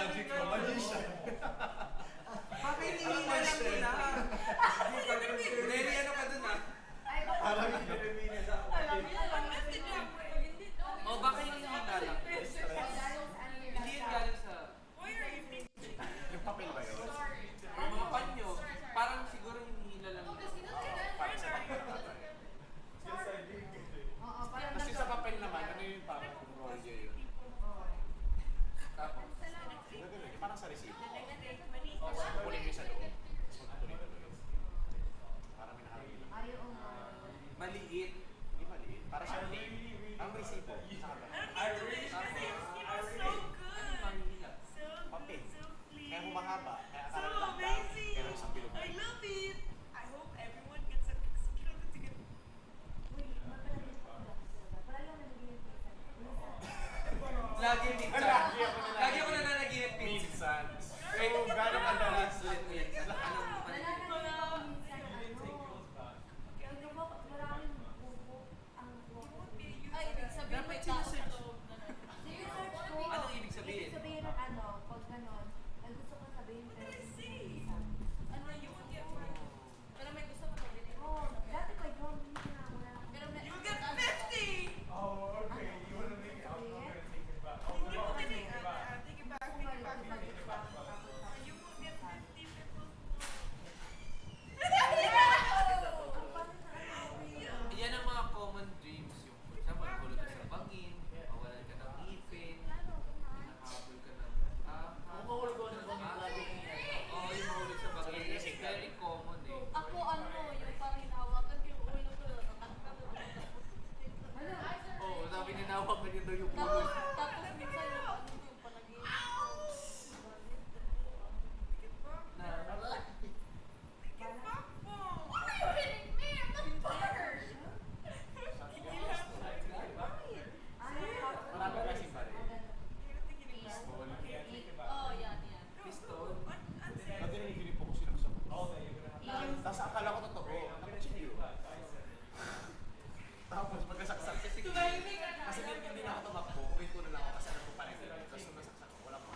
magic mo, magician. Bakit hinihila lang nila? Very ano ka dun ah? Parang Jeremina sa Alam niya, hindi to. O baka hinihila lang? Hindi yun galing sa... yung papel ba yun? Yung mga panyo, parang siguro hinihila lang nila. Parang sa papel naman. Kasi sa papel naman, ano yung parang rolyo yun? Tapos, gagawin, parang sa resibo. Tapos kukunin mo sa loob. Tapos magtutuloy-tuloy. Parang minahangin. Maliit. Hindi maliit. Para siyang name. Ang resibo. Sa kanan. Ano manghihila? Papel. Kaya humahaba. Kaya akala nila ang dami. Pero isang bilog. I love it. I hope everyone gets a kilo to get. Lagi minsan. Lagi ako na nanaginip minsan. Minsan. Eh, gano'ng kadalas. Ulit mo yan. Anong Ay, ibig sabihin may tao sa loob na Anong ibig sabihin? Ibig sabihin ng ano, pag ganon, ang gusto ko sabihin pero hindi ko ano you will get for pero may gusto ko din. Oh, dati pa yun, hindi na wala na. Pero you get 50! Oh, okay. You wanna make it out. I'm gonna take it back. Hindi mo kinig. Take it back, take it back. You will get 50 people. Yan ang mga common dreams. Yung siya magkulog ka sa bangin, mawalan ka ng ngipin, hinahabol ka ng Mahulog ko sa bangin lagi. Oo, yung mahulog sa bangin. Kasi very common eh. Ako yung parang hinahawakan ko yung ulo ko. Oo, sabi ninawakan niya daw yung ulo. Tapos minsan yung panaginip ko. Na, What are you hitting me? I'm the bird! Marami kasi ba rin? Oh, yan. pistol. Dati naniginip ako sinaksak. Tapos akala ko totoo. Nakachiliw. Tapos pagkasaksak. Kasi hindi na ako tumakbo. Uwi ko na lang ako kasi alam ko panaginip. Tapos nung nasaksak ako, wala pa.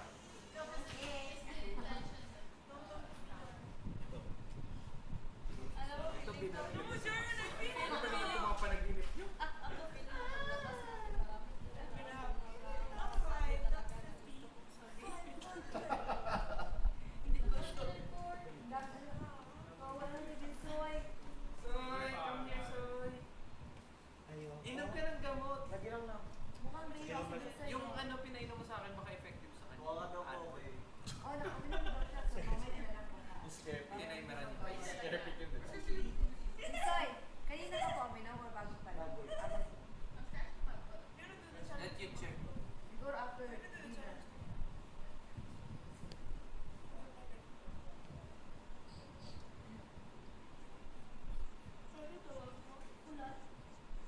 Ito binalik. Ito binalik yung mga panaginip niyo. Soy, come here, Soy. Inom ka ng gamot. Lagi lang na. Mukhang baby sa'yo. Yung ano pinainom mo sa akin, baka effective sa kanya. Wala daw po eh. Oh, nakaminom ba siya? So, mamaya na lang baka. Hindi na yung marami pa. Soy, kanina ka po uminom or bago pa lang? Let you check. Siguro after dinner.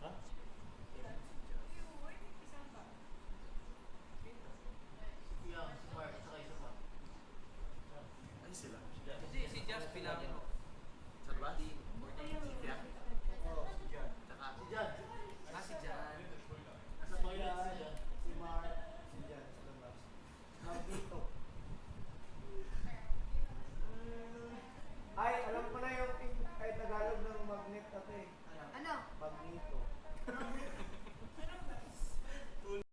Ha? Yung si Mark, saka isa pa. Ay sila. Hindi, si Jazz bilangin mo. Sa labas? 14, 14, Kaya? Oo, si Jan. Tsaka, Si Jan. si Jan. Sa toilet, si Mark, si Jan sa labas. Dito. Ay, alam ko na yung ay Tagalog ng magnet ate.